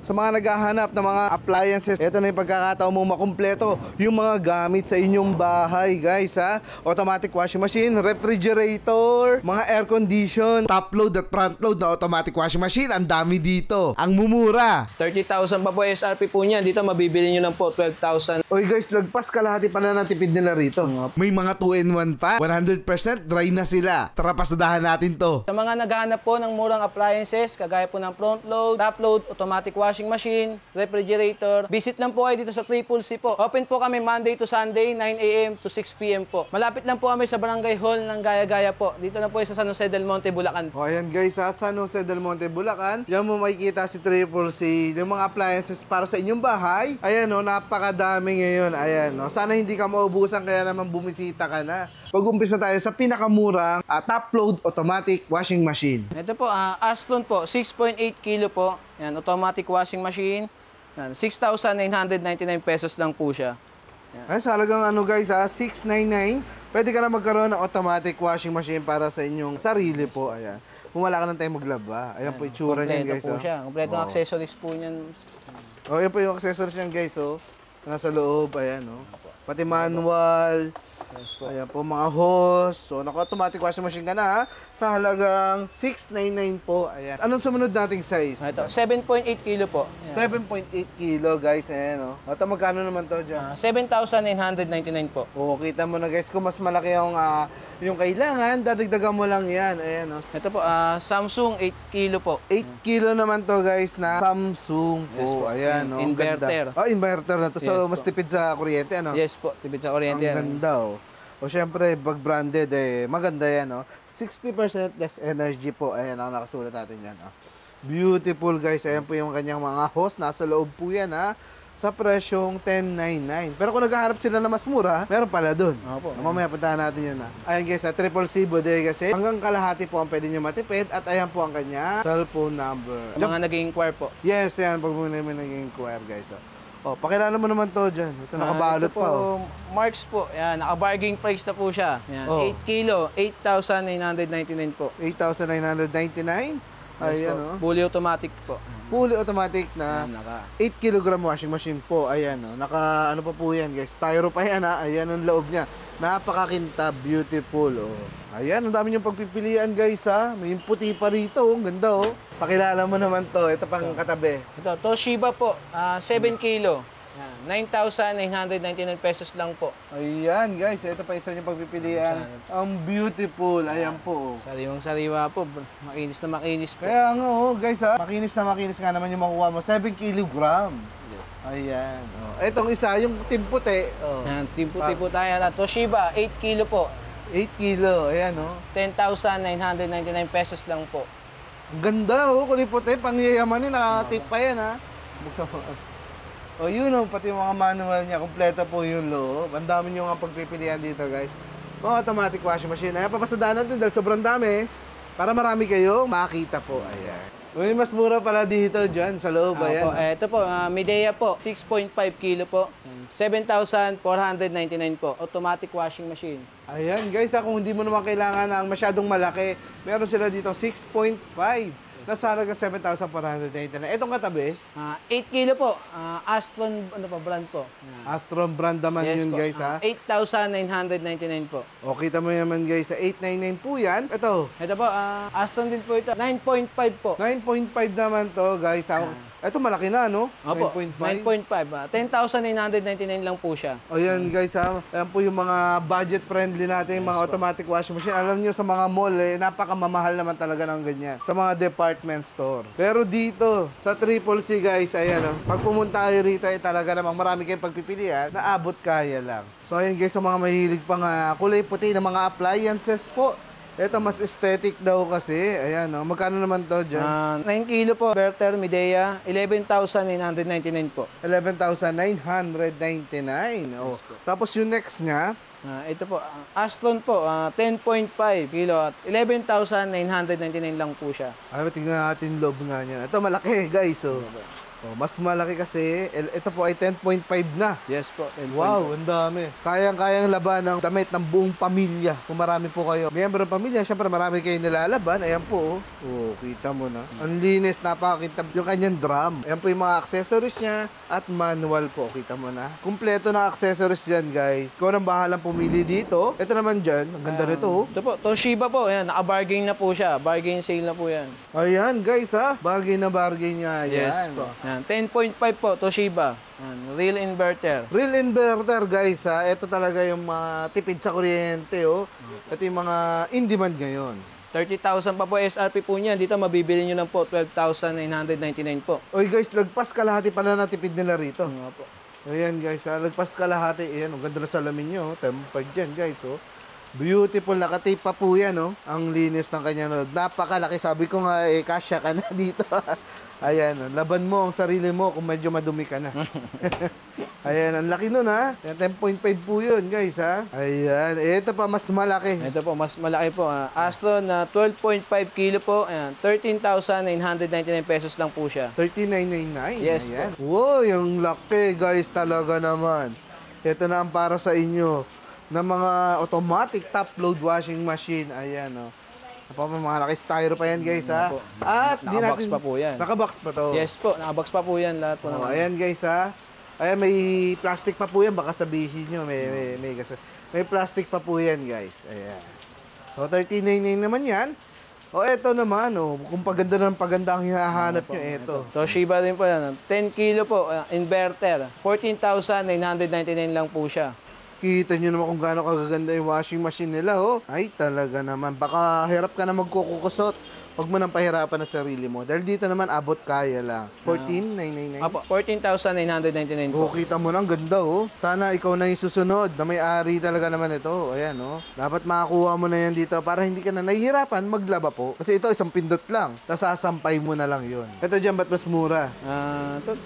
Sa mga naghahanap ng mga appliances, ito na yung pagkakataon mo makumpleto yung mga gamit sa inyong bahay, guys, ha? Automatic washing machine, refrigerator, mga air condition, top load at front load na automatic washing machine. Ang dami dito. Ang mumura. 30,000 pa po SRP po niyan. Dito mabibili nyo lang po 12,000. Oy guys, lagpas kalahati pa na natipid nila rito. May mga 2-in-1 pa. 100% dry na sila. Tara, pasadahan natin to. Sa mga naghahanap po ng murang appliances, kagaya po ng front load, top load, automatic washing machine, refrigerator, visit lang po kayo dito sa Triple C po. Open po kami Monday to Sunday, 9 a.m. to 6 p.m. po. Malapit lang po kami sa Barangay Hall ng Gaya-Gaya po. Dito lang po sa San Jose del Monte, Bulacan. O ayan guys, sa San Jose del Monte, Bulacan. Yan mo makikita si Triple C. Yung mga appliances para sa inyong bahay. Ayan o, napakadami ngayon. Ayan o, sana hindi ka maubusan kaya naman bumisita ka na. Pag-umpisa tayo sa pinakamurang top load automatic washing machine. Ito po, Astron po, 6.8 kilo po. Yan, automatic washing machine. Yan, 6,999 pesos lang po siya. Yan. Ay, sa halagang ano guys, 699, pwede ka na magkaroon ng automatic washing machine para sa inyong sarili po. Ayan. Kung wala ka ng time maglaba. Ayan po itsura niyan guys. Kompleto po siya. Kompleto ng accessories po niyan. O, yan po yung accessories niyan guys. Oh. Nasa loob, ayan oh. Pati manual. Yes po. Ayan po mga hose. So, naka-automatic washing machine ka na ha. Sa halagang 699 po. Ayan. Anong sumunod nating size? Ito, 7.8 kilo po. Yan. 7.8 kilo guys. Ayan o. Ito magkano naman to dyan? 7,999 po. Oo, kita mo na guys. Kung mas malaki yung kailangan, dadagdagan mo lang yan. Ayan o. Ito po, Samsung 8 kilo po. 8 kilo naman to guys na Samsung po. Yes po. Ayan o. Inverter. Oh, inverter na to. So, Yes mas po. tipid sa kuryente ano? Yes po, tipid sa kuryente. Ang ganda o. O syempre, pag branded maganda yan o. 60% less energy po. Ayan ang nakasulat natin yan o. Beautiful guys. Ayan po yung kanyang mga hose. Nasa loob po yan ha. Sa presyong 1099. Pero kung naghaharap sila na mas mura, meron pala dun. Opo. Mamaya puntahan natin yun ha. Ayan guys, Triple C Bodega kasi hanggang kalahati po ang pwede nyo matipid. At ayan po ang kanya cellphone number. Mga nag-inquire po. Yes, ayan. Pag muna namin nag-inquire guys o. O, pakilala mo naman to dyan. Ito nakabalot ito po, pa o. Marks po. Yan, naka-bargain price na po siya. Yan, Oh. 8 kilo, 8,999 po. 8,999. Yes Ayan po. o. Fully automatic po. Fully automatic na Yan, naka. 8 kg washing machine po. Ayan o. Naka ano pa po yan guys. Styro pa yan ha. Ayan ang loob niya. Napakakintab. Beautiful o. Ayan. Ang dami niyong pagpipilian guys ha. May puti pa rito. Ang ganda o. Pakilala mo naman to. Ito pang katabi. Ito, Toshiba po, 7 kilo. Yan, 9,999 pesos lang po. Ayan guys. Ito pa isa niyong pagpipilian. Ang beautiful. Ayan po o. Sariwang-sariwa po. Makinis na makinis po. Kaya nga oh, guys ha, makinis na makinis nga naman yung makuha mo. 7 kilogram. Ayan. Oh. Etong isa, yung timputi. Oh. Yan, timputi po tayo. Toshiba, 8 kilo po. 8 kilo. Ayan oh. 10,999 pesos lang po. Ang ganda oh, kuliputi. Pangyayamanin, nakatip pa yan ha. Buksan mo. Oh, yun oh, pati yung mga manual niya. Kompleto po yung loob. Ang dami nyo nga pagpipilian dito guys. Oh, automatic washing machine. Ayan, papasadaan natin dahil sobrang dami. Para marami kayo makita po. Ayan. Uy, mas mura pala dito dyan sa loob. Ayan. Po, ito po, Midea po, 6.5 kilo po. 7,499 po. Automatic washing machine. Ayan guys, kung hindi mo naman kailangan ng masyadong malaki, meron sila dito 6.5. Nasa halaga 7,499. Itong katabi, 8 kilo po. Astron, ano pa, brand po. Astron brand naman yun po. guys ha. 8,999 po. O kita mo naman guys, sa 899 po yan. Ito, Ito po, Astron din po ito. 9.5 po. 9.5 naman to guys. Ito malaki na no? Opo, 9.5. 10,999 lang po siya. O yan guys ha. Ayan po yung mga budget friendly natin, mga automatic washing machine. Alam nyo sa mga mall, napakamamahal naman talaga ng ganyan. Sa mga department store. Pero dito, sa Triple C guys, ayan o. Pag pumunta kayo rito, talaga namang marami kayong pagpipilian, naabot kaya lang. So ayan guys, sa mga mahilig pa nga kulay puti ng mga appliances po. Ito mas aesthetic daw kasi. Ayan o. Magkano naman to dyan? 9 kilo po. Berter Midea, 11,999 po. 11,999. Oh. Tapos yung next nga, Ito po, Astron po, 10.5 kilo at 11,999 lang po siya. ay, tingnan natin loob nga niya. Ito malaki guys. Oh. Oh, mas malaki kasi. Ito po ay 10.5 na. Yes po. 10.5. Wow, ang dami. Kayang-kayang laban ng damit ng buong pamilya. Kung marami po kayo. Miyembro ng pamilya, syempre marami kayong nilalaban. Ayan po. Oh, kita mo na. Ang linis, napakakintab yung kanyang drum. Ayan po yung mga accessories niya at manual po. Kita mo na. Kumpleto na accessories yan, guys. Ikaw nang bahalang pumili dito. Ito naman dyan. Ang ganda nito. Oh. Ito po, Toshiba po. Ayan, naka-bargain na po siya. Bargain sale na po yan. Ayan, guys, ha. Bargain na bargain niya. Ayan. Yes po. Ayan, 10.5 po, Toshiba. Ayan, real inverter. Real inverter, guys, ha. Ito talaga yung mga tipid sa kuryente, oh. Ito yung mga in-demand ngayon. 30,000 pa po SRP po niyan. Dito mabibili nyo lang po 12,999 po. Oy, guys, lagpas kalahati pala na tipid nila rito. Nga po. Ayan, guys, ha. Lagpas kalahati. Ayan, ang ganda na salamin nyo. Oh. Tempered yan, guys, oh. Beautiful, nakatape pa po yan, oh. Ang linis ng kanya, no. Napakalaki. Sabi ko nga, kasya ka na dito. Ayan, oh. Laban mo ang sarili mo kung medyo madumi ka na. Ayan, ang laki nun, ha. 10.5 po yun, guys, ha. Ayan, ito pa, mas malaki. Ito po, mas malaki po. Astron na 12.5 kilo po. Ayan, 13,999 pesos lang po siya. 39.99. Yes, Ayan. Wow, yung laki, guys, talaga naman. Ito na ang para sa inyo na mga automatic top load washing machine. Ayan, oh. Mga naka-styro pa yan, guys, ha. At di Naka-box natin, pa po yan. Naka-box pa to. Yes po, naka-box pa po yan lahat po. Oh, naman. ayan, guys, ha. Ayan, may plastic pa po yan. Baka sabihin nyo, may plastic pa po yan, guys. Ayan. So, 13.99 naman yan. O, eto naman, oh. Kung paganda ng paganda ang hinahanap nyo, eto. Toshiba din po yan. 10 kilo po, inverter. 14,999 lang po siya. Kita nyo naman kung gaano kagaganda yung washing machine nila, oh. Ay, talaga naman. Baka hirap ka na magkukusot. Huwag mo nang pahirapan na sarili mo. Dahil dito naman, abot kaya lang. 14,999. Apo, 14,999 Oh, po. kita mo na, ang ganda, oh. Sana ikaw na yung susunod na may-ari talaga naman ito. Ayan, oh. Dapat makakuha mo na yan dito para hindi ka na nahihirapan maglaba po. Kasi ito, isang pindot lang. Tapos sasampay mo na lang yun. Ito dyan, ba't mas mura?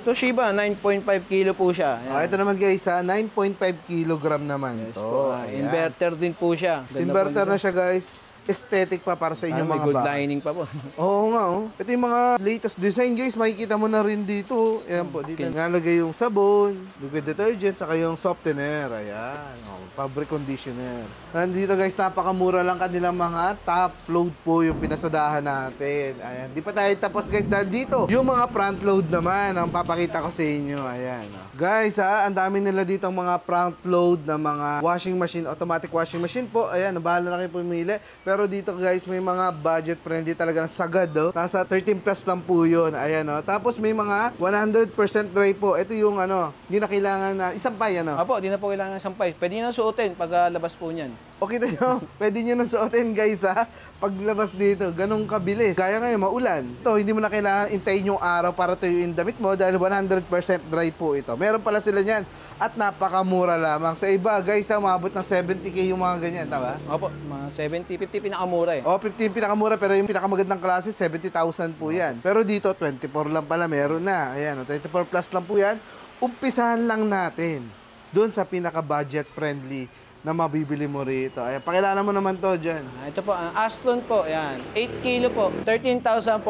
Toshiba, 9.5 kilo po siya. Ayan. Ito naman, guys, ha. 9.5 kilogram naman. Yes ito. po. Ayan. Inverter din po siya. Ganda Inverter po na siya, guys. Aesthetic pa para sa inyong may mga good bahay. lining pa po. Oo nga, oh. Ito yung mga latest design, guys. Makikita mo na rin dito. Ayan po, dito nalagay yung sabon, liquid detergent, saka yung softener. Ayan, oh, fabric conditioner. Nandito, guys, napakamura lang kanilang mga top load po yung pinasadahan natin. Ayan, di pa tayo tapos, guys, dahil dito. Yung mga front load naman, ang papakita ko sa inyo. Ayan, oh. Guys, ha, ang dami nila dito ang mga front load na mga washing machine, automatic washing machine po. Ayan, bahala na kayo pumili. Pero dito, guys, may mga budget friendly talagang sagad, oh. Nasa 13 plus lang po yun. Ayan, oh. Tapos may mga 100% dry po. Ito yung ano, hindi na kailangan na isampay, ano. Apo, di na po kailangan sampay. Pwede nyo na suotin pag labas po niyan. Okay nyo, pwede nyo nang suotin, guys, ha. Paglabas dito, ganun kabilis. Kaya ngayon, maulan. Ito, hindi mo na kailangan intayin yung araw para tuyuin damit mo dahil 100% dry po ito. Meron pala sila niyan. At napakamura lamang. Sa iba, guys, ha, maabot ng 70K yung mga ganyan, tama? Opo, mga 70, 50 pinakamura eh. O, 15 pinakamura, pero yung pinakamagandang klase, 70,000 po yan. Pero dito, 24 lang pala, meron na. Ayan, 24 plus lang po yan. Umpisahan lang natin doon sa pinaka-budget friendly na mabibili mo rito. Ayan, pakilala mo naman to dyan. Ito po, ang Astron po, yan. 8 kilo po, 13,499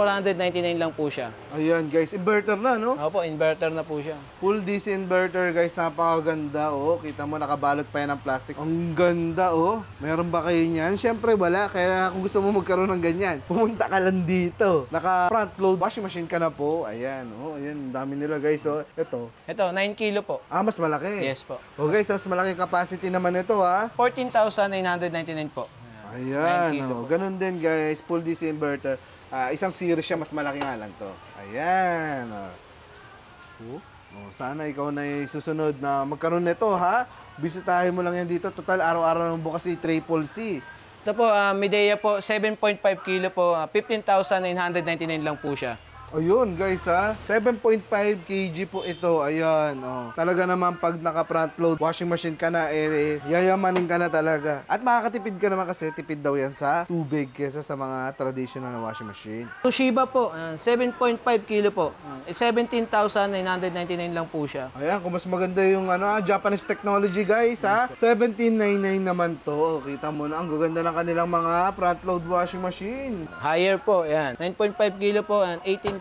lang po siya. Ayan, guys, inverter na, no? Opo, inverter na po siya. Full DC inverter, guys, napakaganda, oh. Kita mo, nakabalot pa yan ng plastic. Ang ganda, oh. Meron ba kayo niyan? Siyempre, wala. Kaya kung gusto mo magkaroon ng ganyan, pumunta ka lang dito. Naka front load washing machine ka na po. Ayan, oh. Ayan, dami nila, guys, oh. Ito. Ito, 9 kilo po. Mas malaki. Yes po. Oh, guys, mas malaki capacity naman ito, ha. 14,999 po. Ayan, 9 kilo oh. Ganun din, guys. Full DC inverter. Isang series siya, mas malaki nga lang to. Ayan, oh. Sana ikaw na yung susunod na magkaroon nito, ha? Bisitahin mo lang yan dito. Total, araw-araw ng bukas si Triple C. Ito po, Midea po, 7.5 kilo po, 15,999 lang po siya. Ayun, guys, ha. 7.5 kg po ito. Ayan, oh. Talaga naman pag naka-front load washing machine ka na, yayamanin ka na talaga. At makakatipid ka naman kasi tipid daw yan sa tubig kesa sa mga traditional na washing machine. Toshiba po, 7.5 kilo po. 17,999 lang po siya. Ayan, kung mas maganda yung Japanese technology, guys, ha. 1799 naman to. Kita mo na, ang gaganda ng kanilang mga front load washing machine. Higher po, yan. 9.5 kilo po, 18,999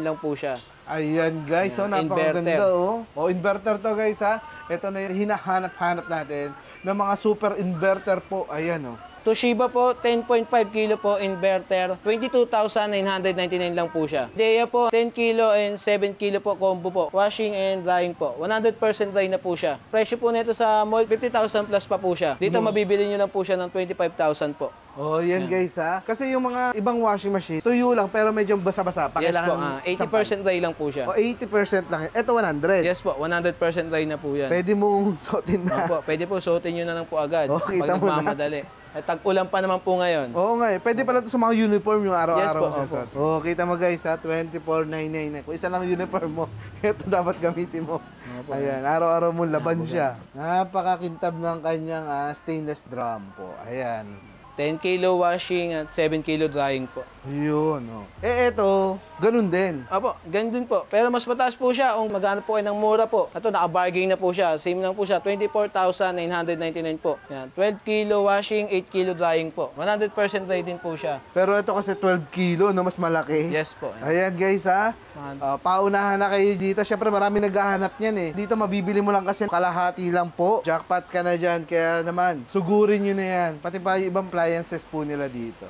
lang po siya. Ayan guys, so Ayan, napakaganda inverter. oh. O inverter to guys ha. Ito na yung hinahanap-hanap natin ng mga super inverter po. Ayan oh. Toshiba po, 10.5 kilo po, inverter. 22,999 lang po siya. Dea po, 10 kilo and 7 kilo po, combo po. Washing and drying po. 100% dry na po siya. Presyo po nito sa mall, 50,000 plus pa po siya. Dito mabibili nyo lang po siya ng 25,000 po. Oh, yan guys ha. Kasi yung mga ibang washing machine, tuyo lang pero medyo basa-basa. Yes po, Kailangan 80% dry lang po siya. O 80% lang. Ito 100. Yes po, 100% dry na po yan. Pwede mong suotin na. Opo, pwede po, suotin nyo na lang po agad. Oh, kita pag mo na. nagmamadali. At tag-ulan pa naman po ngayon. Oo nga eh. Pwede pala ito sa mga uniform yung araw-araw Yes po, mo sinusuot. Oh, kita mo guys ha, 24,999. Kung isa lang yung uniform mo, ito dapat gamitin mo. Ayan, araw-araw mo laban siya. Napakakintab ng kanyang stainless drum po. Ayan. 10 kilo washing at 7 kilo drying po. Yun, oh. Eh, ito, ganun din. Opo, ganun din po. Pero mas mataas po siya kung maghanap po kayo ng mura po. Ito, naka-bargain na po siya. Same lang po siya, 24,999 po. Yan, 12 kilo washing, 8 kilo drying po. 100% dry din po siya. Pero ito kasi 12 kilo, no? Mas malaki. Yes po. Ayan guys ha. Paunahan na kayo dito. Siyempre marami naghahanap niyan eh. Dito mabibili mo lang kasi kalahati lang po. Jackpot ka na dyan. Kaya naman, sugurin nyo na yan. Pati pa yung ibang appliances po nila dito.